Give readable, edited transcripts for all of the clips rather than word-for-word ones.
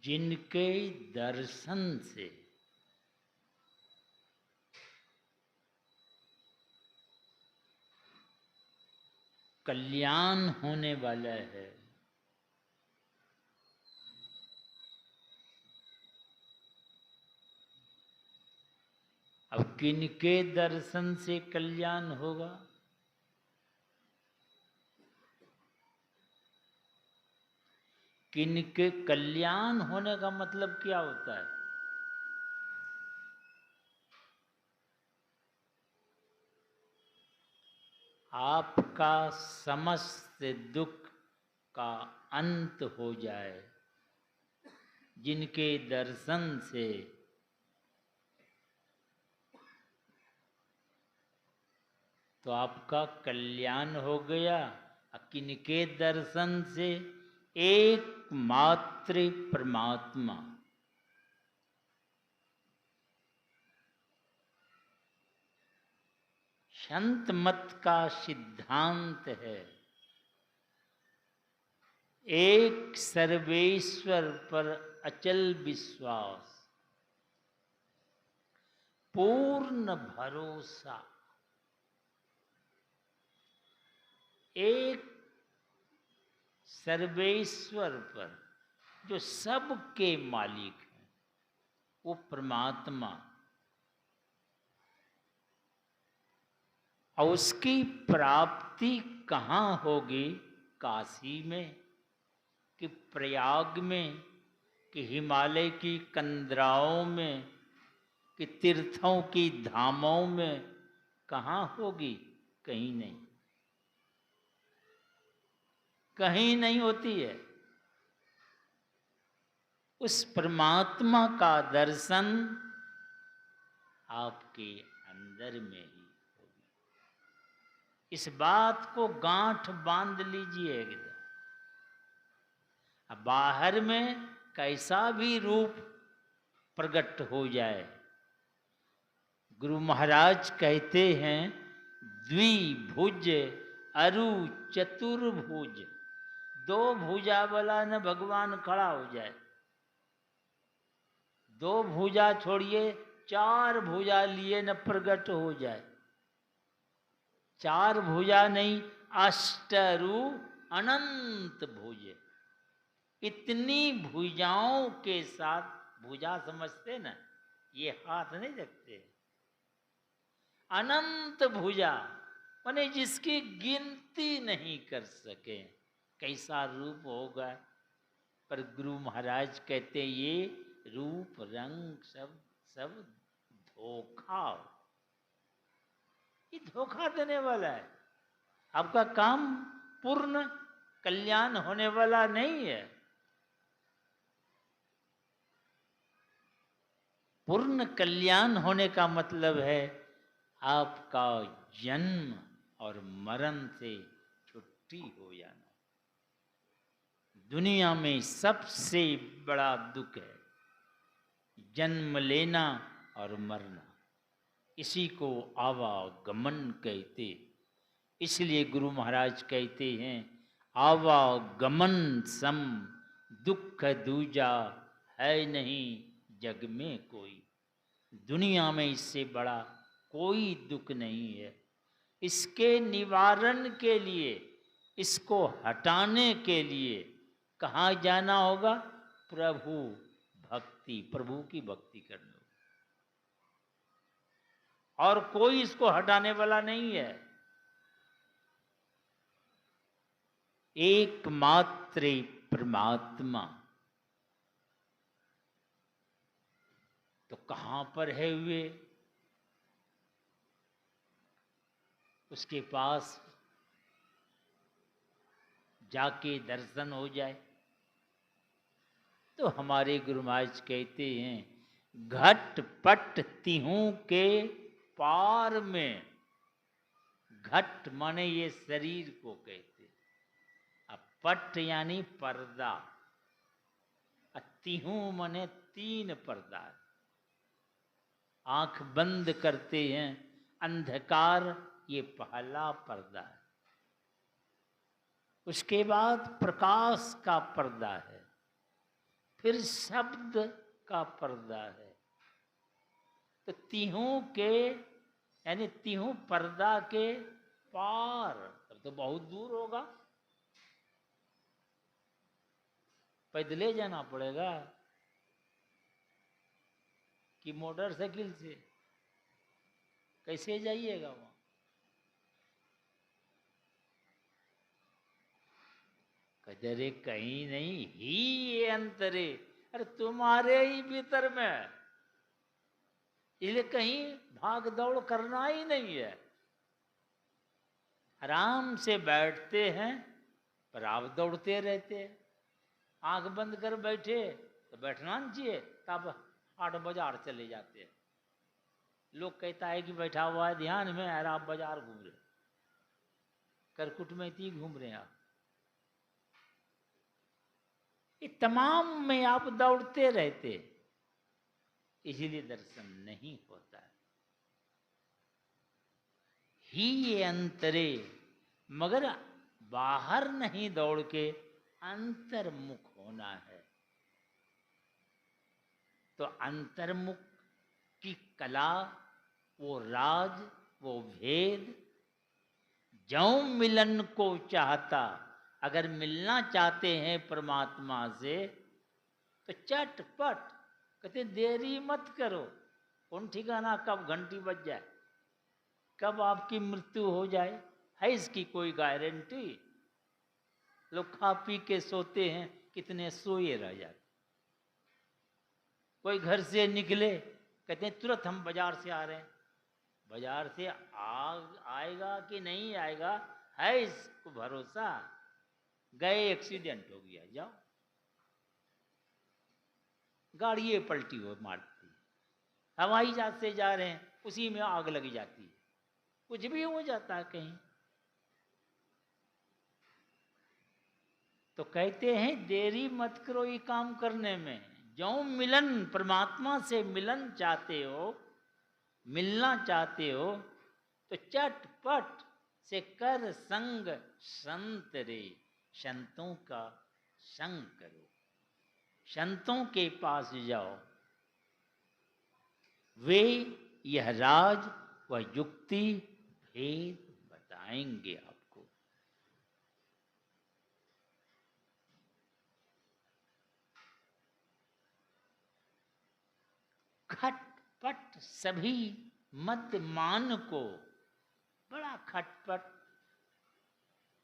जिनके दर्शन से कल्याण होने वाला है, अब किनके दर्शन से कल्याण होगा? किनके कल्याण होने का मतलब क्या होता है? आपका समस्त दुख का अंत हो जाए, जिनके दर्शन से तो आपका कल्याण हो गया। किनके दर्शन से? एकमात्र परमात्मा। संत मत का सिद्धांत है, एक सर्वेश्वर पर अचल विश्वास, पूर्ण भरोसा। एक सर्वेश्वर पर जो सबके मालिक हैं, वो परमात्मा, और उसकी प्राप्ति कहाँ होगी? काशी में, कि प्रयाग में, कि हिमालय की कंदराओं में, कि तीर्थों की धामों में? कहाँ होगी? कहीं नहीं, कहीं नहीं होती है। उस परमात्मा का दर्शन आपके अंदर में ही होगी। इस बात को गांठ बांध लीजिए एकदम। अब बाहर में कैसा भी रूप प्रकट हो जाए, गुरु महाराज कहते हैं, द्विभुज अरु चतुर्भुज। दो भुजा वाला न भगवान खड़ा हो जाए, दो भुजा छोड़िए, चार भुजा लिए न प्रकट हो जाए। चार भुजा नहीं, अष्टरु अनंत भुज। इतनी भुजाओं के साथ, भुजा समझते ना, ये हाथ नहीं रखते, अनंत भुजा माने जिसकी गिनती नहीं कर सके कैसा रूप होगा। पर गुरु महाराज कहते ये रूप रंग सब धोखा, ये धोखा देने वाला है। आपका काम पूर्ण कल्याण होने वाला नहीं है। पूर्ण कल्याण होने का मतलब है आपका जन्म और मरण से छुट्टी हो जाना। दुनिया में सबसे बड़ा दुख है जन्म लेना और मरना। इसी को आवागमन कहते। इसलिए गुरु महाराज कहते हैं, आवागमन सम दुख दूजा है नहीं जग में कोई। दुनिया में इससे बड़ा कोई दुख नहीं है। इसके निवारण के लिए, इसको हटाने के लिए कहाँ जाना होगा? प्रभु भक्ति, प्रभु की भक्ति करनी होगी। और कोई इसको हटाने वाला नहीं है। एकमात्र परमात्मा तो कहाँ पर है हुए? उसके पास जाके दर्शन हो जाए। तो हमारे गुरु महाराज कहते हैं, घट पट तिहूं के पार में। घट माने ये शरीर को कहते, अब पट यानी पर्दा, तिहूं माने तीन पर्दा। आंख बंद करते हैं, अंधकार ये पहला पर्दा है। उसके बाद प्रकाश का पर्दा है, फिर शब्द का पर्दा है। तो तीहों के यानी तीहों पर्दा के पार, तब तो बहुत दूर होगा, पैदले जाना पड़ेगा कि मोटरसाइकिल से, कैसे जाइएगा वहां? कहते रे कहीं नहीं, ही ये अंतरे, अरे तुम्हारे ही भीतर में, इसलिए कहीं भाग दौड़ करना ही नहीं है। आराम से बैठते हैं पर आप दौड़ते रहते हैं। आंख बंद कर बैठे तो बैठना नहीं चाहिए, तब 8 बाजार चले जाते हैं। लोग कहता है कि बैठा हुआ है ध्यान में, अरे आप बाजार घूम रहे, करकुट में थी घूम रहे हैं आप। ये तमाम में आप दौड़ते रहते, इसलिए दर्शन नहीं होता है। ही ये अंतरे, मगर बाहर नहीं दौड़ के अंतर्मुख होना है। तो अंतर्मुख की कला, वो राज, वो भेद, जौं मिलन को चाहता, अगर मिलना चाहते हैं परमात्मा से तो चटपट, कहते देरी मत करो। कौन ठिकाना कब घंटी बज जाए, कब आपकी मृत्यु हो जाए, है इसकी कोई गारंटी? लोग खा पी के सोते हैं, कितने सोए रह जाते। कोई घर से निकले, कहते हैं तुरंत हम बाजार से आ रहे हैं। बाजार से आएगा कि नहीं आएगा, है इसको भरोसा? गए एक्सीडेंट हो गया, जाओ, गाड़ी पलटी हो मारती है। हवाई जहाज से जा रहे हैं, उसी में आग लगी जाती है, कुछ भी हो जाता है कहीं। तो कहते हैं देरी मत करो ये काम करने में। जो मिलन, परमात्मा से मिलन चाहते हो, मिलना चाहते हो, तो चटपट से कर संग संत रे, संतों का संग करो, संतों के पास जाओ। वे यह राज व युक्ति भेद बताएंगे आपको। खटपट सभी मत मान को, बड़ा खटपट,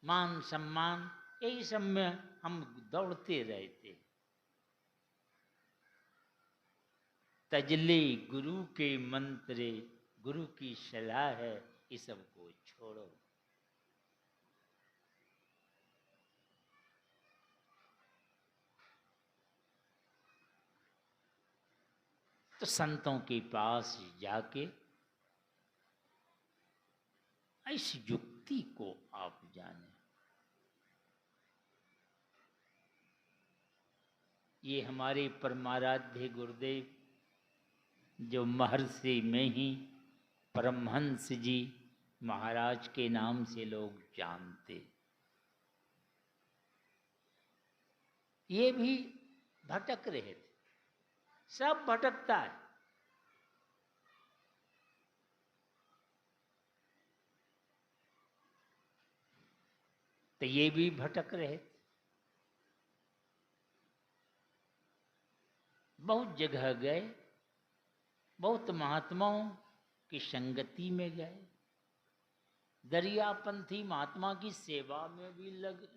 मान सम्मान, यही सब में हम दौड़ते रहते। तजले गुरु के मंत्रे, गुरु की सलाह है, इस सब को छोड़ो। तो संतों के पास जाके इस युक्ति को आप जाने। ये हमारे परमाराध्य गुरुदेव, जो महर्षि में ही परमहंस जी महाराज के नाम से लोग जानते, ये भी भटक रहे थे। सब भटकता है, तो ये भी भटक रहे थे। बहुत जगह गए, बहुत महात्माओं की संगति में गए, दरियापंथी महात्मा की सेवा में भी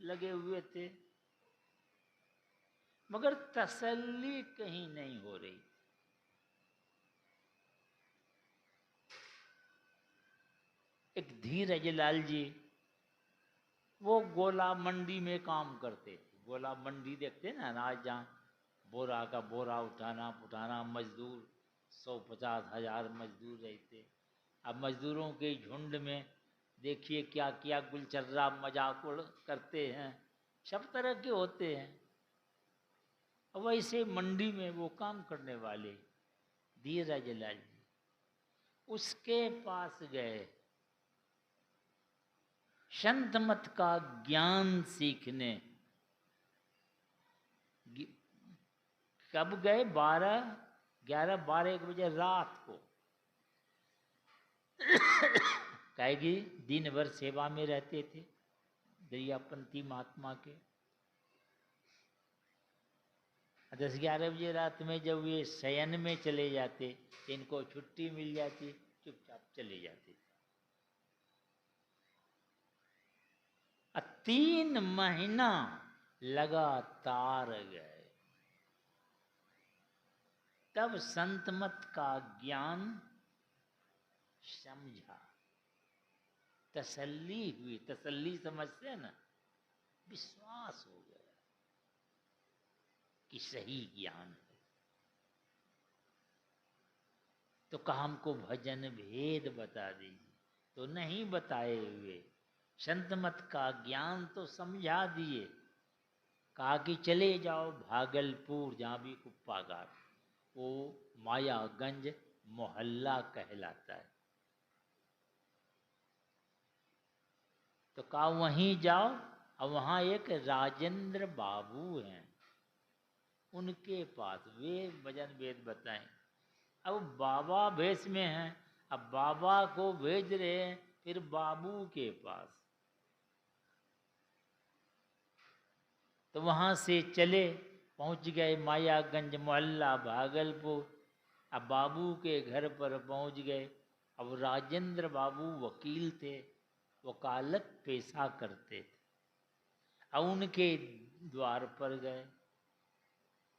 लगे हुए थे, मगर तसल्ली कहीं नहीं हो रही। एक धीरज लाल जी, वो गोला मंडी में काम करते थे। गोला मंडी देखते ना, अनाज जहाँ बोरा का बोरा उठाना उठाना, मजदूर 150,000 मजदूर रहते। अब मजदूरों के झुंड में देखिए क्या क्या गुलचर्रा मजाक करते हैं, सब तरह के होते हैं। वैसे मंडी में वो काम करने वाले धीरज लाल जी, उसके पास गए संत मत का ज्ञान सीखने। कब गए? 11-12-1 बजे रात को। कहेगी दिन भर सेवा में रहते थे दरियापंथी महात्मा के। 10-11 बजे रात में जब ये शयन में चले जाते, इनको छुट्टी मिल जाती, चुपचाप चले जाते। 3 महीना लगातार गए, तब संत मत का ज्ञान समझा, तसल्ली हुई। तसल्ली समझते हैं ना, विश्वास हो गया कि सही ज्ञान है। तो कहा हमको भजन भेद बता दीजिए, तो नहीं बताए हुए। संत मत का ज्ञान तो समझा दिए। कहा कि चले जाओ भागलपुर, जहाँ भी कुप्पा घाट, वो मायागंज मोहल्ला कहलाता है। तो कहा वहीं जाओ, और वहाँ एक राजेंद्र बाबू हैं, उनके पास वे भजन वेद बताएं। अब बाबा भेष में हैं, अब बाबा को भेज रहे हैं फिर बाबू के पास। तो वहाँ से चले, पहुँच गए मायागंज मोहल्ला भागलपुर। अब बाबू के घर पर पहुँच गए। अब राजेंद्र बाबू वकील थे, वकालत पेशा करते थे। अब उनके द्वार पर गए,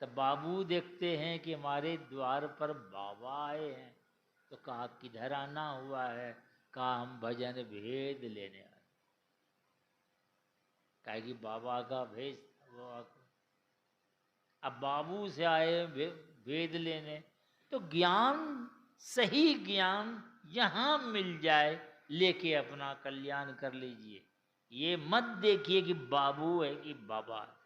तब बाबू देखते हैं कि हमारे द्वार पर बाबा आए हैं। तो कहा किधर आना हुआ है? कहा हम भजन भेद लेने आए। कहा कि बाबा का भेज। अब बाबू से आए भेद लेने, तो ज्ञान, सही ज्ञान यहाँ मिल जाए, लेके अपना कल्याण कर लीजिए। ये मत देखिए कि बाबू है कि बाबा है।